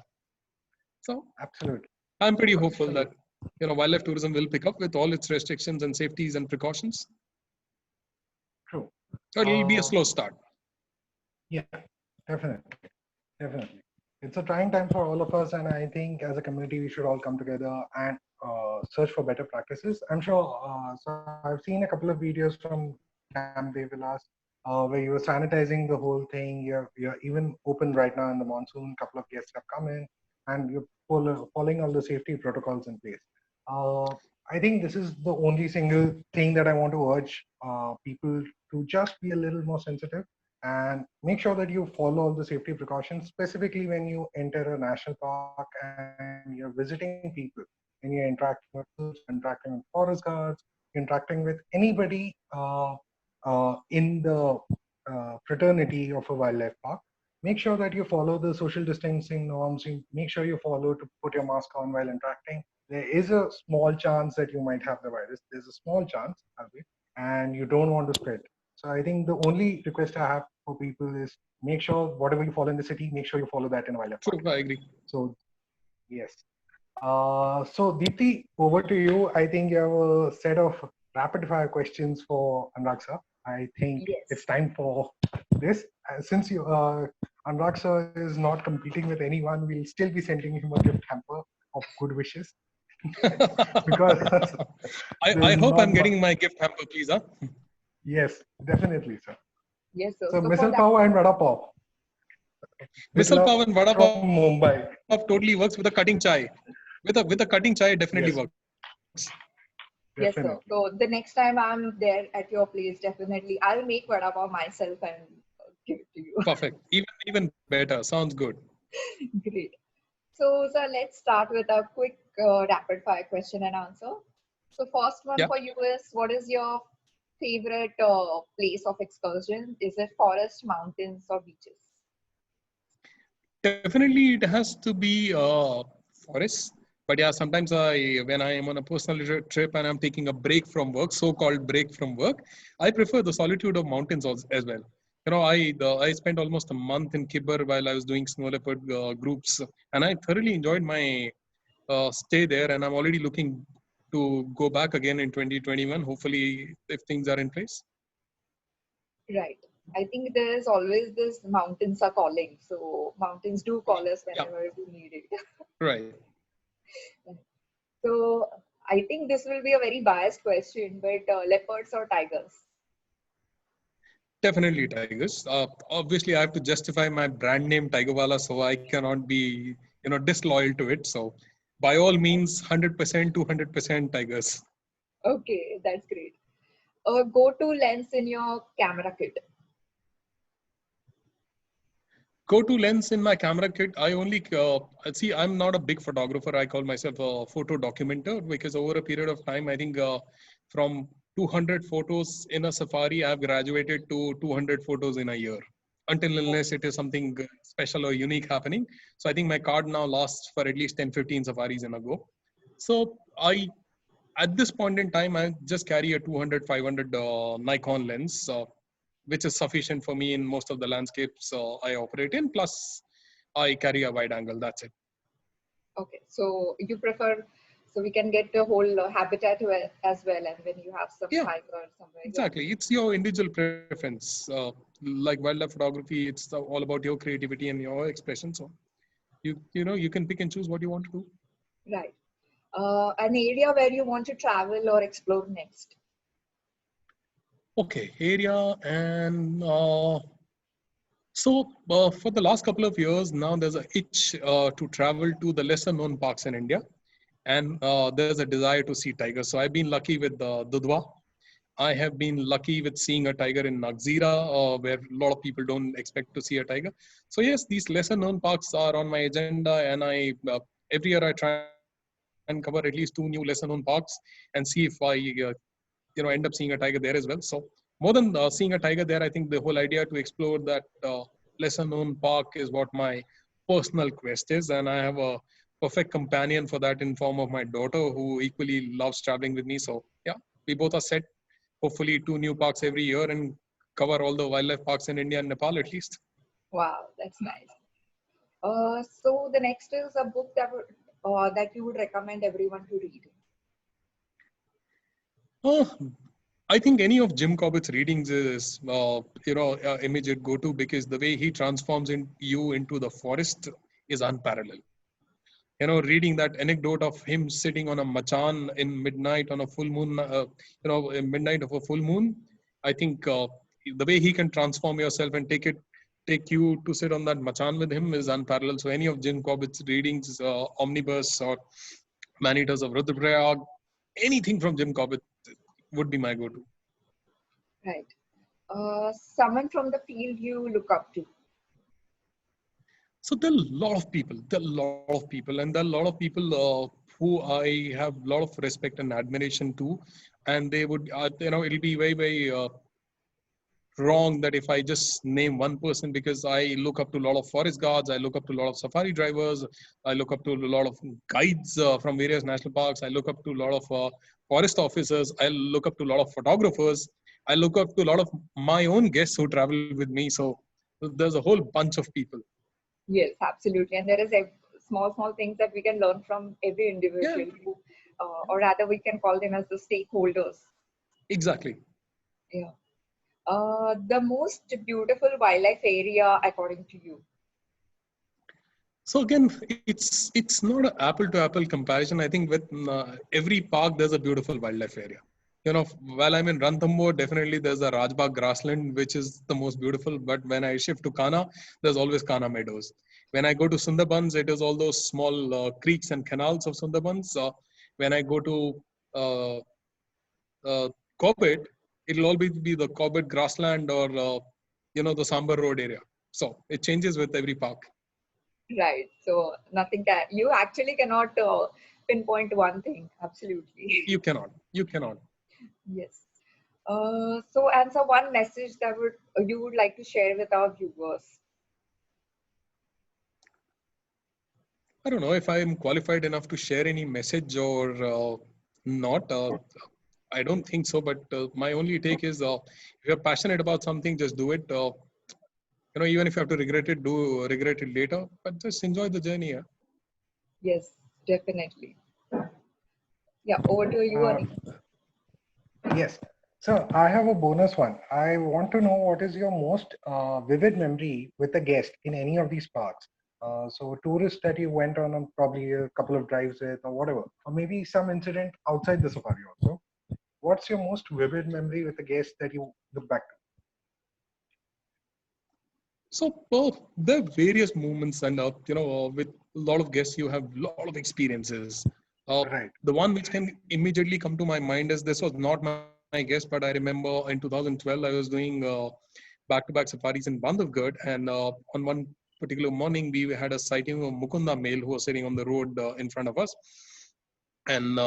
So Absolutely. I'm pretty hopeful that wildlife tourism will pick up with all its restrictions and safeties and precautions. True. But it'll be a slow start. Yeah, definitely. Definitely. It's a trying time for all of us, and I think as a community, we should all come together and search for better practices. I'm sure, so I've seen a couple of videos from Camp Devilas where you were sanitizing the whole thing. You're even open right now in the monsoon. A couple of guests have come in, and you're following all the safety protocols in place. I think this is the only single thing that I want to urge people to just be a little more sensitive and make sure that you follow all the safety precautions, specifically when you enter a national park and you're visiting people and you're interacting with you're interacting with forest guards, you're interacting with anybody in the fraternity of a wildlife park. Make sure that you follow the social distancing norms. Make sure you follow to put your mask on while interacting. There is a small chance that you might have the virus. There's a small chance, and you don't want to spread. So I think the only request I have for people is make sure whatever you follow in the city, make sure you follow that in a wildlife park. True, I agree. So yes. So Deepti, over to you. I think you have a set of rapid fire questions for Anurag sir. I think Yes. it's time for this. Since Anurag sir is not competing with anyone, we'll still be sending him a gift hamper of good wishes because I there's hope not I'm much. getting my gift hamper, please. Huh? Yes, definitely, sir. Yes, sir. So So for misal that, pav and vada pav with Misal love pav and vada from pav Mumbai. totally works with a cutting chai. With a cutting chai, it definitely Yes, works. yes, sir. definitely. So the next time I'm there at your place, definitely I'll make vada pav myself and give it to you. Perfect. Even better. Sounds good. Great. So, sir, let's start with a quick rapid fire question and answer. So, first one Yeah. for you is, what is your favorite place of excursion? Is it forest, mountains, or beaches? Definitely, it has to be forest. But yeah, sometimes when I am on a personal trip and I'm taking a break from work, so-called break from work, I prefer the solitude of mountains as well. I spent almost a month in Kibber while I was doing snow leopard groups, and I thoroughly enjoyed my stay there. And I'm already looking to go back again in 2021. Hopefully, if things are in place. Right. I think there is always this mountains are calling. So, mountains do call us Yeah, whenever we need it. right. So, I think this will be a very biased question, but leopards or tigers? Definitely Tigers. Obviously, I have to justify my brand name Tigerwala, so I cannot be, disloyal to it. So, by all means, 100%, 200% Tigers. Okay, that's great. Go-to lens in your camera kit. Go-to lens in my camera kit. I only see. I'm not a big photographer. I call myself a photo documenter because over a period of time, I think from 200 photos in a safari, I've graduated to 200 photos in a year. Until unless it is something special or unique happening. So I think my card now lasts for at least 10, 15 safaris in a go. So at this point in time, I just carry a 200, 500 Nikon lens, which is sufficient for me in most of the landscapes I operate in. Plus, I carry a wide angle. That's it. Okay, so you prefer, so we can get the whole habitat as well, and when you have some Yeah, tiger somewhere, yeah. exactly. It's your individual preference. Like wildlife photography, it's all about your creativity and your expression. So you can pick and choose what you want to do. Right. An area where you want to travel or explore next. Okay, area and for the last couple of years now, there's a itch to travel to the lesser known parks in India, and there's a desire to see tigers. So I've been lucky with Dudhwa. I have been lucky with seeing a tiger in Nagzira, where a lot of people don't expect to see a tiger. So yes, these lesser known parks are on my agenda, and I every year I try and cover at least 2 new lesser known parks and see if I end up seeing a tiger there as well. So more than seeing a tiger there, I think the whole idea to explore that lesser known park is what my personal quest is, and I have a perfect companion for that in form of my daughter, who equally loves traveling with me. So yeah, we both are set. Hopefully 2 new parks every year and cover all the wildlife parks in India and Nepal at least. Wow, that's nice. So the next is a book that you would recommend everyone to read. Uh, I think any of Jim Corbett's readings is, immediate go-to, because the way he transforms you into the forest is unparalleled. Reading that anecdote of him sitting on a machan in midnight on a full moon, in midnight of a full moon, I think the way he can transform yourself and take you to sit on that machan with him is unparalleled. So any of Jim Corbett's readings, Omnibus or Man-Eaters of Rudraprayag, anything from Jim Corbett would be my go-to. Right. Someone from the field you look up to. So there are a lot of people. And there are a lot of people who I have a lot of respect and admiration to, and they would, it'll be very, very wrong that if I just name one person, because I look up to a lot of forest guards, I look up to a lot of safari drivers, I look up to a lot of guides from various national parks, I look up to a lot of forest officers, I look up to a lot of photographers, I look up to a lot of my own guests who travel with me. So there's a whole bunch of people. Yes, absolutely. And there is a small things that we can learn from every Yeah, individual, or rather we can call them as the stakeholders. Exactly. Yeah. The most beautiful wildlife area according to you? So again, it's not an apple to apple comparison. I think with every park there's a beautiful wildlife area. While I'm in Ranthambore, definitely there's a Rajbagh grassland, which is the most beautiful. But when I shift to Kana, there's always Kana meadows. When I go to Sundarbans, it is all those small creeks and canals of Sundarbans. When I go to uh, Corbett, it'll always be the Corbett grassland or the Sambar Road area. So it changes with every park. Right. So nothing can, you actually cannot pinpoint one thing. Absolutely. You cannot. You cannot. Yes. So answer one message that you would like to share with our viewers. I don't know if I'm qualified enough to share any message or not. I don't think so. But my only take is, if you're passionate about something, just do it. Even if you have to regret it, do regret it later. But just enjoy the journey. Yeah? Yes, definitely. Yeah, over to you, Uh, Ani. yes. So I have a bonus one. I want to know what is your most vivid memory with a guest in any of these parks. So tourists that you went on probably a couple of drives with or whatever, or maybe some incident outside the safari also. What's your most vivid memory with a guest that you look back to? So there are various moments, and with a lot of guests, you have a lot of experiences. Right. The one which can immediately come to my mind is, this was not my guest, but I remember in 2012 I was doing back-to-back safaris in Bandhavgarh, and on one particular morning we had a sighting of Mukunda male who was sitting on the road in front of us, and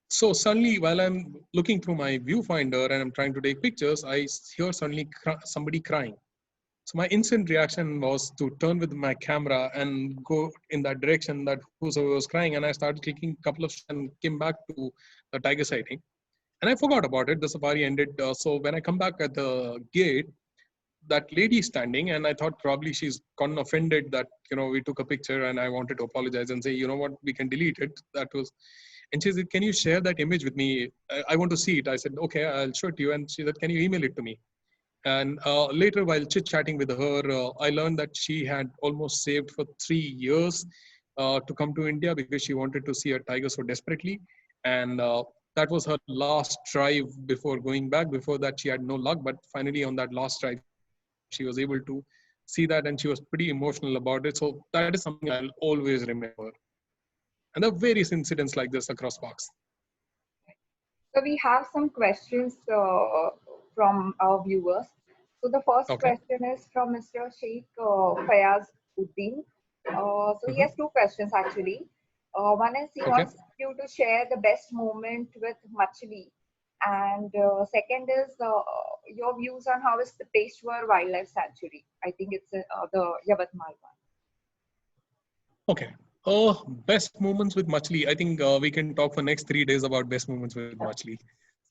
so suddenly, while I'm looking through my viewfinder and I'm trying to take pictures, I hear suddenly somebody crying. So my instant reaction was to turn with my camera and go in that direction that whosoever was crying. And I started clicking a couple of shots and came back to the tiger sighting. And I forgot about it. The safari ended. So when I come back at the gate, that lady standing, and I thought probably she's gotten offended that we took a picture, and I wanted to apologize and say, you know what, we can delete it. That was, and she said, can you share that image with me? I want to see it. I said, okay, I'll show it to you. And she said, can you email it to me? And later, while chit-chatting with her, I learned that she had almost saved for 3 years to come to India because she wanted to see a tiger so desperately. And that was her last drive before going back. Before that, she had no luck. But finally, on that last drive, she was able to see that, and she was pretty emotional about it. So that is something I'll always remember. And there are various incidents like this across parks. So we have some questions from our viewers. So the first Okay. question is from Mr. Sheikh Fayaz Uddin. So he Mm-hmm. has two questions actually. One is he Okay. wants you to share the best moment with Machli, and second is your views on how is the Peshwar Wildlife Sanctuary. I think it's the Yavatmal one. Okay. Best moments with Machli. I think we can talk for next 3 days about best moments with Machli.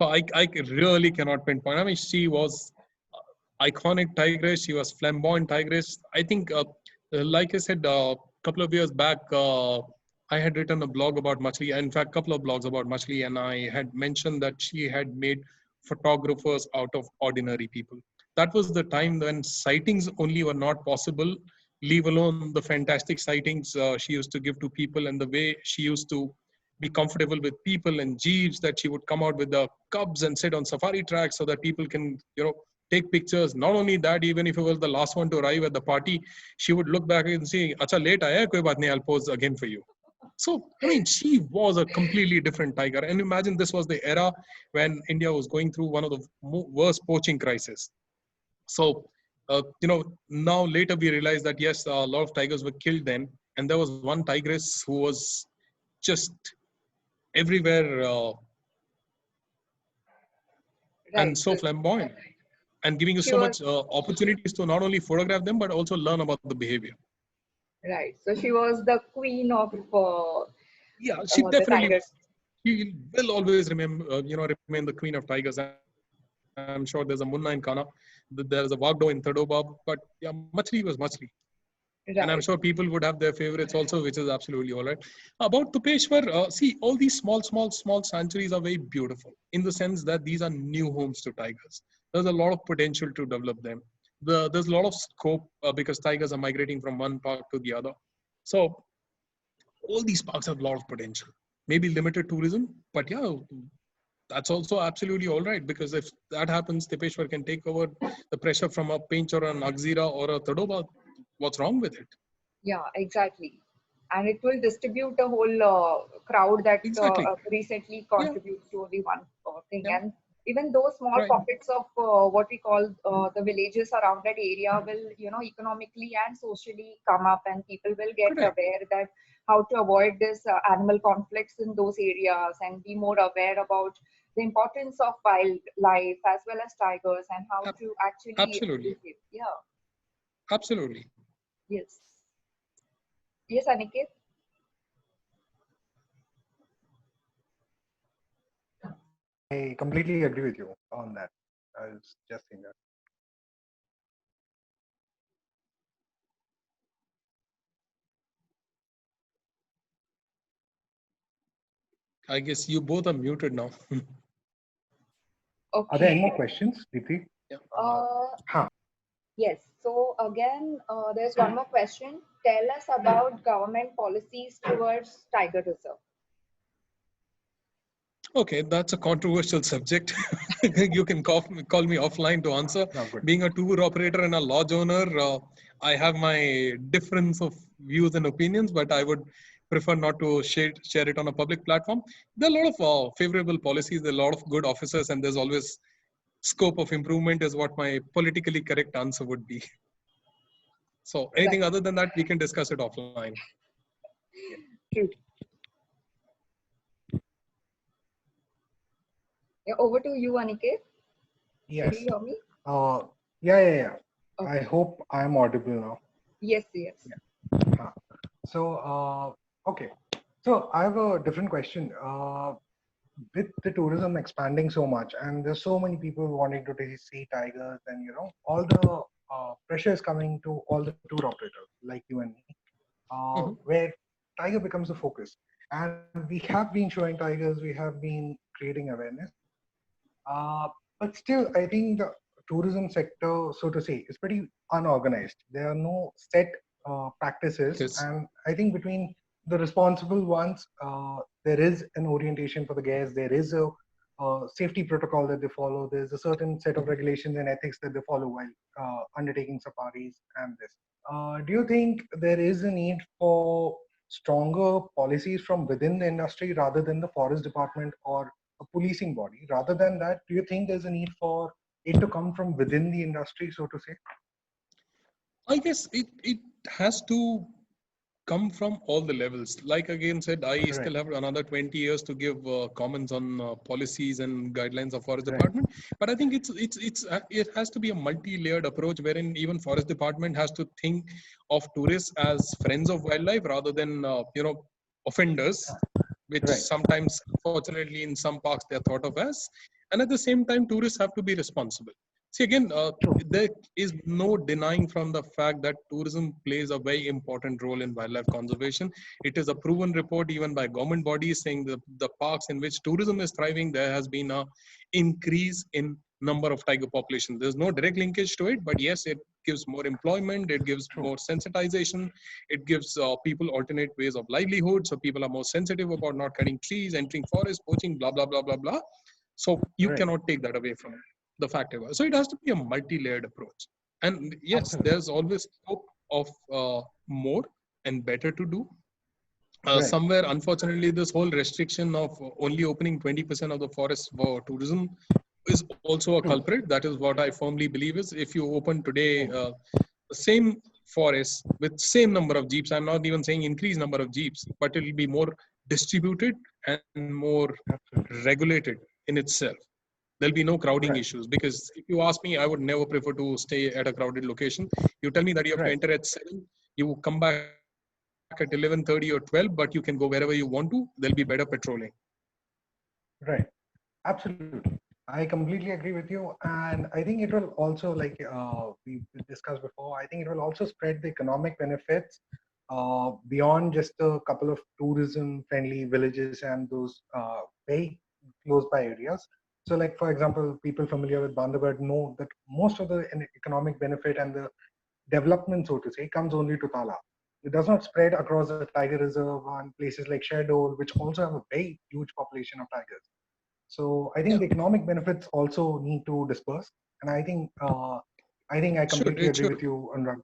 So I really cannot pinpoint. I mean, she was iconic tigress. She was flamboyant tigress. I think, like I said, a couple of years back, I had written a blog about Machli. In fact, a couple of blogs about Machli, and I had mentioned that she had made photographers out of ordinary people. That was the time when sightings only were not possible, leave alone the fantastic sightings she used to give to people, and the way she used to be comfortable with people and jeeps, that she would come out with the cubs and sit on safari tracks so that people can take pictures. Not only that, even if it was the last one to arrive at the party, she would look back and say, acha, late aaya, koi baat nahi, I'll pose again for you. So, I mean, she was a completely different tiger. And imagine, this was the era when India was going through one of the worst poaching crises. So, now later we realized that yes, a lot of tigers were killed then. And there was one tigress who was just everywhere and Right. so So flamboyant, and giving you she so was much opportunities to not only photograph them, but also learn about the behavior. right. So she was the queen of Yeah, she the definitely tigers. was. She will always remember, remain the queen of tigers. I'm sure there's a Munna in Kana, there's a Wagdo in Tadoba, but yeah, Machli was Machli. And I'm sure people would have their favorites also, which is absolutely all right. About Tupeshwar, see, all these small sanctuaries are very beautiful in the sense that these are new homes to tigers. There's a lot of potential to develop them. There's a lot of scope because tigers are migrating from one park to the other. So all these parks have a lot of potential. Maybe limited tourism, but yeah, that's also absolutely all right, because if that happens, Tipeshwar can take over the pressure from a Pinch or an Agzira or a Tadoba. What's wrong with it? Yeah, exactly. And it will distribute the whole crowd that Exactly. recently Yeah. contributes to only one thing. Yeah. And even those small Right. pockets of what we call the villages around that area will, economically and socially come up, and people will get Correct. aware that how to avoid this animal conflicts in those areas, and be more aware about the importance of wildlife as well as tigers, and how to actually Absolutely. behave. Yeah. Absolutely. Yes. Yes, Aniket. I completely agree with you on that. I was just saying that. I guess you both are muted now. Are there any Okay. more questions, Deepthi? Yeah. Uh, yes. So again, there's one more question. Tell us about government policies towards tiger reserve. Okay, that's a controversial subject. You can call me offline to answer. No, good. Being a tour operator and a lodge owner, I have my difference of views and opinions, but I would prefer not to share it on a public platform. There are a lot of favorable policies, there are a lot of good officers, and there's always scope of improvement is what my politically correct answer would be. So anything Right. other than that, we can discuss it offline. True. Yeah, over to you, Aniket. Do Yes. you hear me? Yeah. Okay. I hope I'm audible now. Yes, yes. So, okay. So I have a different question. With the tourism expanding so much, and there's so many people wanting to see tigers, and all the pressure is coming to all the tour operators like you and me, Mhm. where tiger becomes the focus. And we have been showing tigers, we have been creating awareness. But still, I think the tourism sector, so to say, is pretty unorganized. There are no set practices, Yes. and I think between the responsible ones, there is an orientation for the guests. There is a safety protocol that they follow. There's a certain set of Mhm. regulations and ethics that they follow while undertaking safaris and this. Do you think there is a need for stronger policies from within the industry rather than the forest department or a policing body? Rather than that, do you think there's a need for it to come from within the industry, so to say? I guess it has to come from all the levels. Like again said, I Right, still have another 20 years to give comments on policies and guidelines of forest right, department. But I think it has to be a multi-layered approach wherein even forest department has to think of tourists as friends of wildlife rather than offenders, which right, sometimes unfortunately in some parks they are thought of as. And at the same time, tourists have to be responsible. See again, true, there is no denying from the fact that tourism plays a very important role in wildlife conservation. It is a proven report even by government bodies saying the parks in which tourism is thriving, there has been a increase in number of tiger population. There's no direct linkage to it, but yes, it gives more employment, it gives true, more sensitization, it gives people alternate ways of livelihood. So people are more sensitive about not cutting trees, entering forests, poaching, blah, blah, blah, blah, blah. So you right, cannot take that away from the fact ever. So it has to be a multi-layered approach. And yes, absolutely, there's always scope of more and better to do. right, Somewhere, unfortunately, this whole restriction of only opening 20% of the forest for tourism is also a true, culprit. That is what I firmly believe is if you open today true, the same forest with same number of jeeps, I'm not even saying increase number of jeeps, but it will be more distributed and more absolutely, regulated in itself. There'll be no crowding right, issues because if you ask me, I would never prefer to stay at a crowded location. You tell me that you have to right, enter at 7, you come back at 11:30 or 12, but you can go wherever you want to. There'll be better patrolling. right, absolutely. I completely agree with you, and I think it will also, like we discussed before, I think it will also spread the economic benefits beyond just a couple of tourism-friendly villages and those very close-by areas. So, like for example, people familiar with Bandhavgarh know that most of the economic benefit and the development, so to say, comes only to Tala. It does not spread across the tiger reserve and places like Sherdole, which also have a very huge population of tigers. So I think Yeah, the economic benefits also need to disperse, and I think I should completely it agree should. with you, Anurag.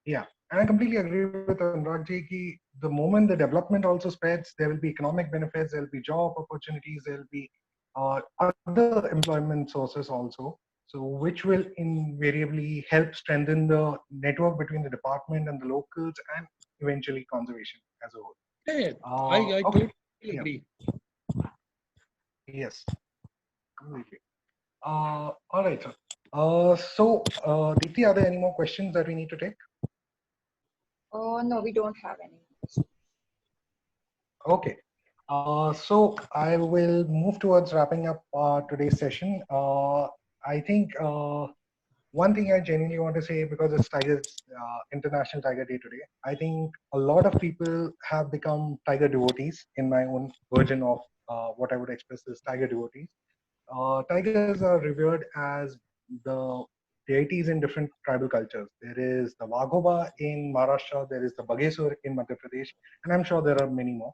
Yeah, and I completely agree with Anurag ji. Ki the moment the development also spreads, there will be economic benefits, there will be job opportunities, there will be other employment sources also. So which will invariably help strengthen the network between the department and the locals, and eventually conservation as a whole. Yeah, I Okay. totally Yeah. agree. Yes. Completely. All right, sir. Deepti, are there any more questions that we need to take? No, we don't have any. Okay. So I will move towards wrapping up today's session. I think one thing I genuinely want to say, because it's Tiger's International Tiger Day today, I think a lot of people have become tiger devotees in my own version of what I would express as tiger devotees. Tigers are revered as the deities in different tribal cultures. There is the Waghoba in Maharashtra, there is the Bagesur in Madhya Pradesh, and I'm sure there are many more.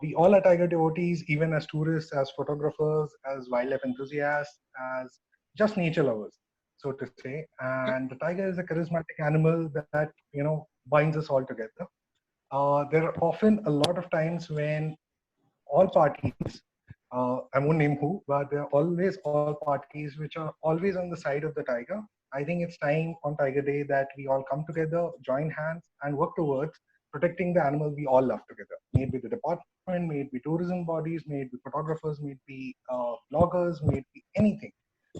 We all are tiger devotees, even as tourists, as photographers, as wildlife enthusiasts, as just nature lovers, so to say. Yeah, And the tiger is a charismatic animal that binds us all together. There are often a lot of times when all parties, I won't name who, but there are always all parties which are always on the side of the tiger. I think it's time on Tiger Day that we all come together, join hands, and work towards protecting the animal we all love together. May it be the department, may it be tourism bodies, may it be photographers, may it be bloggers, may it be anything.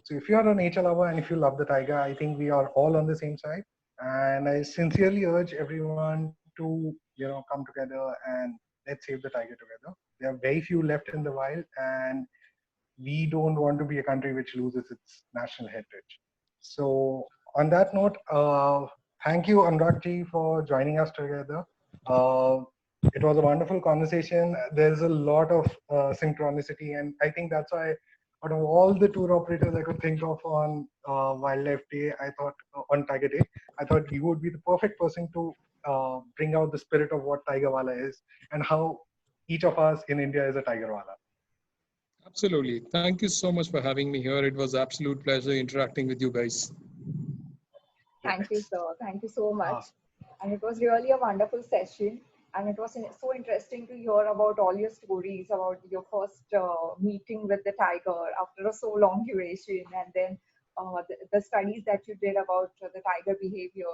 So if you are a nature lover and if you love the tiger, I think we are all on the same side. And I sincerely urge everyone to, come together and let's save the tiger together. There are very few left in the wild, and we don't want to be a country which loses its national heritage. So, on that note, thank you, Anurag ji, for joining us together. Uh, it was a wonderful conversation. There's a lot of synchronicity, and I think that's why, out of all the tour operators I could think of on Wildlife Day, I thought on Tiger Day, I thought you would be the perfect person to bring out the spirit of what Tiger Wala is and how each of us in India is a Tiger Wala. absolutely. Thank you so much for having me here. It was absolute pleasure interacting with you guys. Thank you, sir. Thank you so much. Uh, And it was really a wonderful session. And it was so interesting to hear about all your stories about your first meeting with the tiger after a so long duration, and then the studies that you did about the tiger behavior,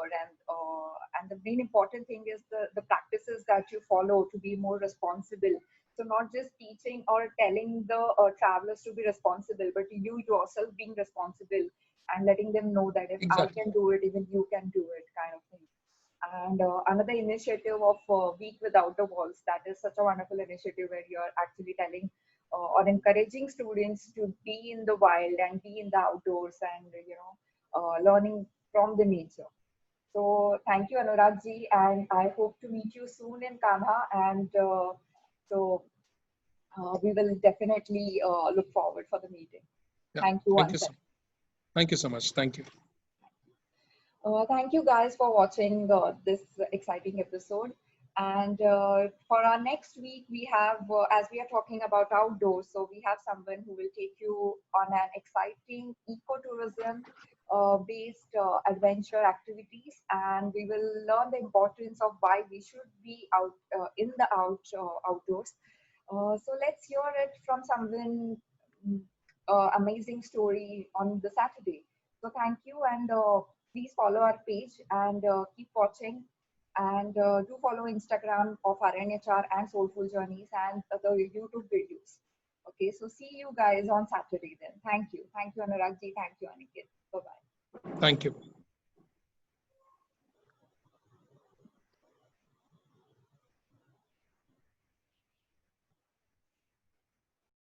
and the main important thing is the practices that you follow to be more responsible. So not just teaching or telling the travelers to be responsible, but you yourself being responsible and letting them know that if I Exactly. can do it, even you can do it, kind of thing. And another initiative of Week Without the Walls, that is such a wonderful initiative where you're actually telling or encouraging students to be in the wild and be in the outdoors and, learning from the nature. So thank you, Anurag ji, and I hope to meet you soon in Kanha. And so we will definitely look forward for the meeting. Yeah. Thank you Thank you once so. again. Thank you so much. Thank you. Thank you guys for watching this exciting episode. And for our next week, we have, as we are talking about outdoors, so we have someone who will take you on an exciting ecotourism based adventure activities. And we will learn the importance of why we should be out in the outdoors. So let's hear it from someone mm, amazing story on the Saturday. So thank you, and please follow our page and keep watching. And do follow Instagram of RNHR and Soulful Journeys and the YouTube videos. Okay, so see you guys on Saturday then. Thank you. Thank you, Anurag ji. Thank you, Aniket. Bye bye. Thank you.